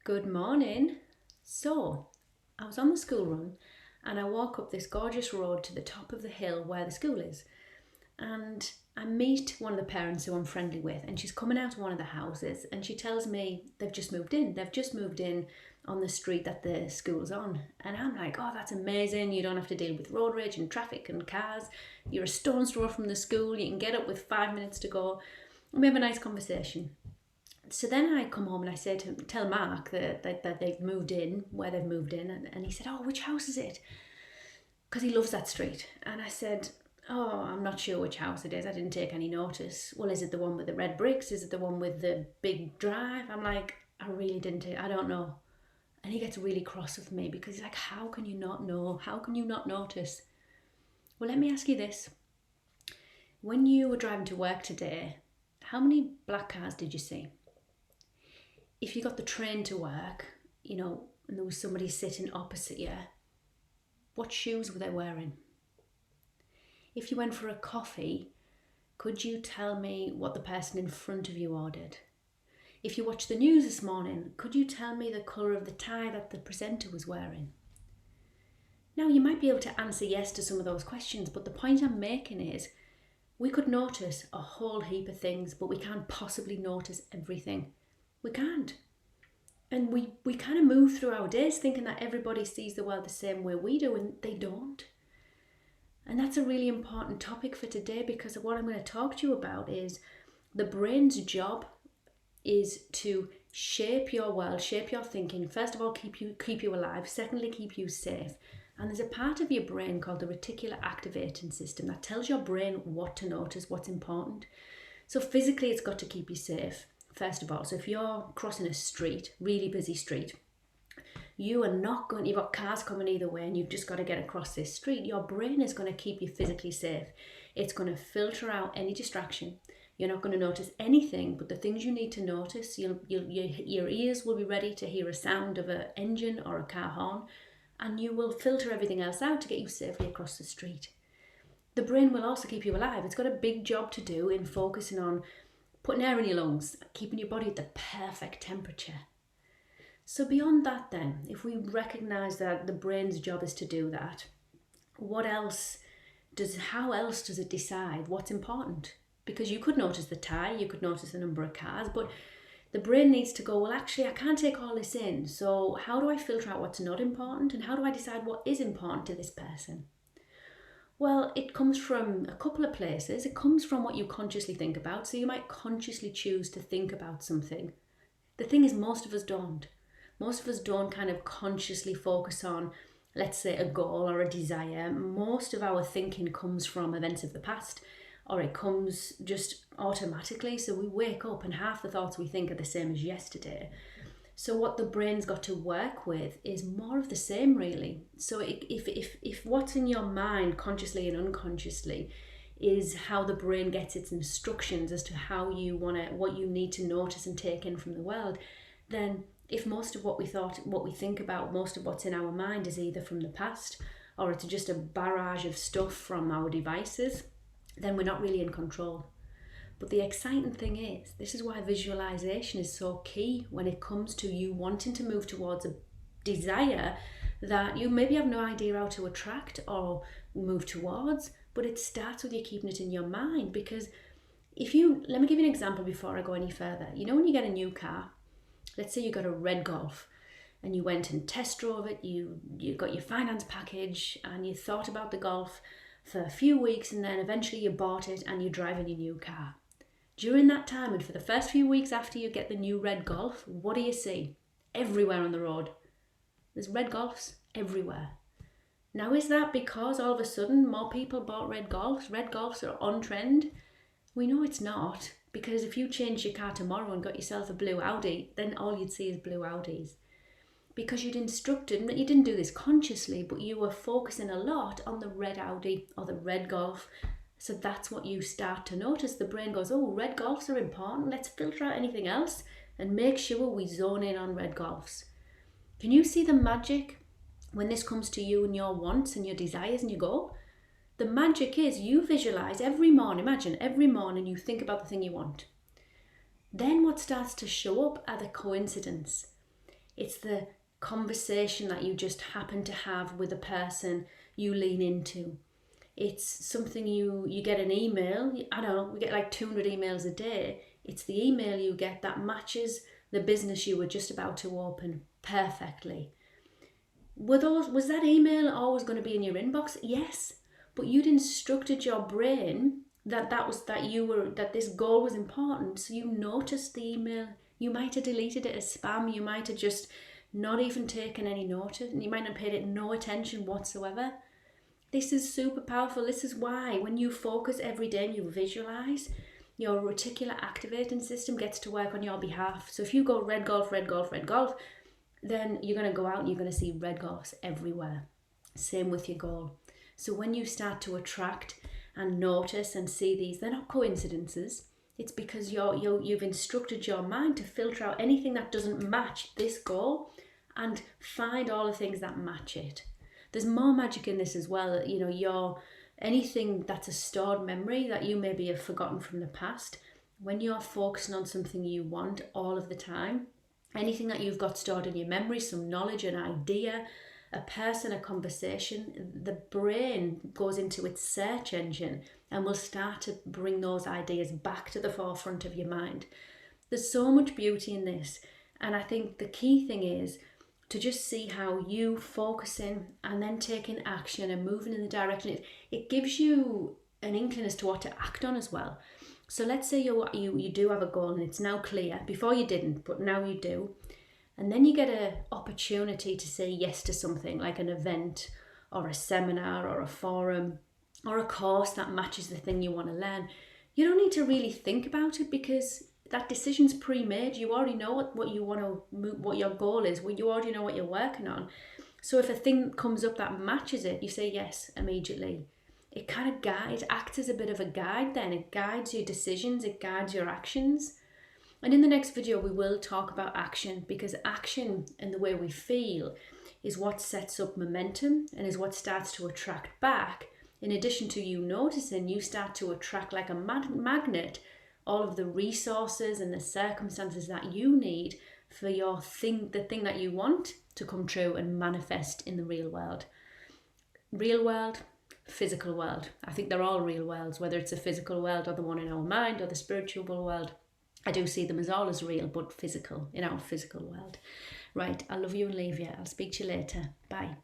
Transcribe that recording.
Good morning. So, I was on the school run and I walk up this gorgeous road to the top of the hill where the school is. And I meet one of the parents who I'm friendly with, and she's coming out of one of the houses and she tells me they've just moved in. They've just moved in on the street that the school's on. And I'm like, oh, that's amazing. You don't have to deal with road rage and traffic and cars. You're a stone's throw from the school. You can get up with 5 minutes to go. And we have a nice conversation. So then I come home and I say tell Mark that they've moved in, where they've moved in, and he said, oh, which house is it? Because he loves that street. And I said, oh, I'm not sure which house it is. I didn't take any notice. Well, is it the one with the red bricks? Is it the one with the big drive? I'm like, I don't know. And he gets really cross with me because he's like, how can you not know? How can you not notice? Well, let me ask you this. When you were driving to work today, how many black cars did you see? If you got the train to work, and there was somebody sitting opposite you, what shoes were they wearing? If you went for a coffee, could you tell me what the person in front of you ordered? If you watched the news this morning, could you tell me the colour of the tie that the presenter was wearing? Now, you might be able to answer yes to some of those questions, but the point I'm making is we could notice a whole heap of things, but we can't possibly notice everything. We can't. And we kind of move through our days thinking that everybody sees the world the same way we do, and they don't. And that's a really important topic for today, because what I'm going to talk to you about is the brain's job is to shape your world, shape your thinking. First of all, keep you alive. Secondly, keep you safe. And there's a part of your brain called the reticular activating system that tells your brain what to notice, what's important. So physically, it's got to keep you safe. First of all, so if you're crossing a street, really busy street, you've got cars coming either way and you've just got to get across this street, your brain is going to keep you physically safe. It's going to filter out any distraction. You're not going to notice anything but the things you need to notice. Your ears will be ready to hear a sound of an engine or a car horn, and you will filter everything else out to get you safely across the street. The brain will also keep you alive. It's got a big job to do in focusing on putting air in your lungs, keeping your body at the perfect temperature. So beyond that then, if we recognise that the brain's job is to do that, how else does it decide what's important? Because you could notice the tie, you could notice the number of cars, but the brain needs to go, well, actually, I can't take all this in. So how do I filter out what's not important? And how do I decide what is important to this person? Well, it comes from a couple of places. It comes from what you consciously think about. So you might consciously choose to think about something. The thing is, most of us don't. Most of us don't kind of consciously focus on, let's say, a goal or a desire. Most of our thinking comes from events of the past, or it comes just automatically. So we wake up and half the thoughts we think are the same as yesterday. So what the brain's got to work with is more of the same, really. So if what's in your mind, consciously and unconsciously, is how the brain gets its instructions as to what you need to notice and take in from the world, then if most of what we think about, most of what's in our mind is either from the past or it's just a barrage of stuff from our devices, then we're not really in control. But the exciting thing is, this is why visualization is so key when it comes to you wanting to move towards a desire that you maybe have no idea how to attract or move towards, but it starts with you keeping it in your mind. Because let me give you an example before I go any further. When you get a new car, let's say you got a red Golf and you went and test drove it, you got your finance package and you thought about the Golf for a few weeks, and then eventually you bought it and you're driving your new car. During that time, and for the first few weeks after you get the new red Golf, what do you see? Everywhere on the road. There's red Golfs everywhere. Now, is that because all of a sudden more people bought red Golfs? Red Golfs are on trend? We know it's not, because if you changed your car tomorrow and got yourself a blue Audi, then all you'd see is blue Audis. Because you'd instructed, you didn't do this consciously, but you were focusing a lot on the red Audi or the red Golf. So that's what you start to notice. The brain goes, oh, red Golfs are important. Let's filter out anything else and make sure we zone in on red Golfs. Can you see the magic when this comes to you and your wants and your desires and your goal? The magic is you visualize every morning. Imagine every morning you think about the thing you want. Then what starts to show up are the coincidence. It's the conversation that you just happen to have with a person you lean into. It's something you get an email. I don't know, we get like 200 emails a day. It's the email you get that matches the business you were just about to open perfectly. Was that email always going to be in your inbox? Yes, but you'd instructed your brain that this goal was important, so you noticed the email. You might have deleted it as spam. You might have just not even taken any notice, and you might have paid it no attention whatsoever. This is super powerful. This is why when you focus every day and you visualize, your reticular activating system gets to work on your behalf. So if you go red golf, red golf, red golf, then you're going to go out and you're going to see red golfs everywhere. Same with your goal. So when you start to attract and notice and see these, they're not coincidences. It's because you've instructed your mind to filter out anything that doesn't match this goal and find all the things that match it. There's more magic in this as well. Anything that's a stored memory that you maybe have forgotten from the past, when you're focusing on something you want all of the time, anything that you've got stored in your memory, some knowledge, an idea, a person, a conversation, the brain goes into its search engine and will start to bring those ideas back to the forefront of your mind. There's so much beauty in this. And I think the key thing is to just see how you focusing and then taking action and moving in the direction, it gives you an inkling as to what to act on as well. So let's say you do have a goal and it's now clear. Before you didn't, but now you do. And then you get an opportunity to say yes to something like an event or a seminar or a forum or a course that matches the thing you want to learn. You don't need to really think about it because that decision's pre-made. You already know what you want to, what your goal is. You already know what you're working on. So if a thing comes up that matches it, you say yes immediately. It kind of it acts as a bit of a guide then. It guides your decisions, it guides your actions. And in the next video, we will talk about action, because action and the way we feel is what sets up momentum and is what starts to attract back. In addition to you noticing, you start to attract like a magnet all of the resources and the circumstances that you need for the thing that you want to come true and manifest in the real world. Real world, physical world. I think they're all real worlds, whether it's a physical world or the one in our mind or the spiritual world. I do see them as all as real, but physical, in our physical world. Right, I love you and leave you. I'll speak to you later. Bye.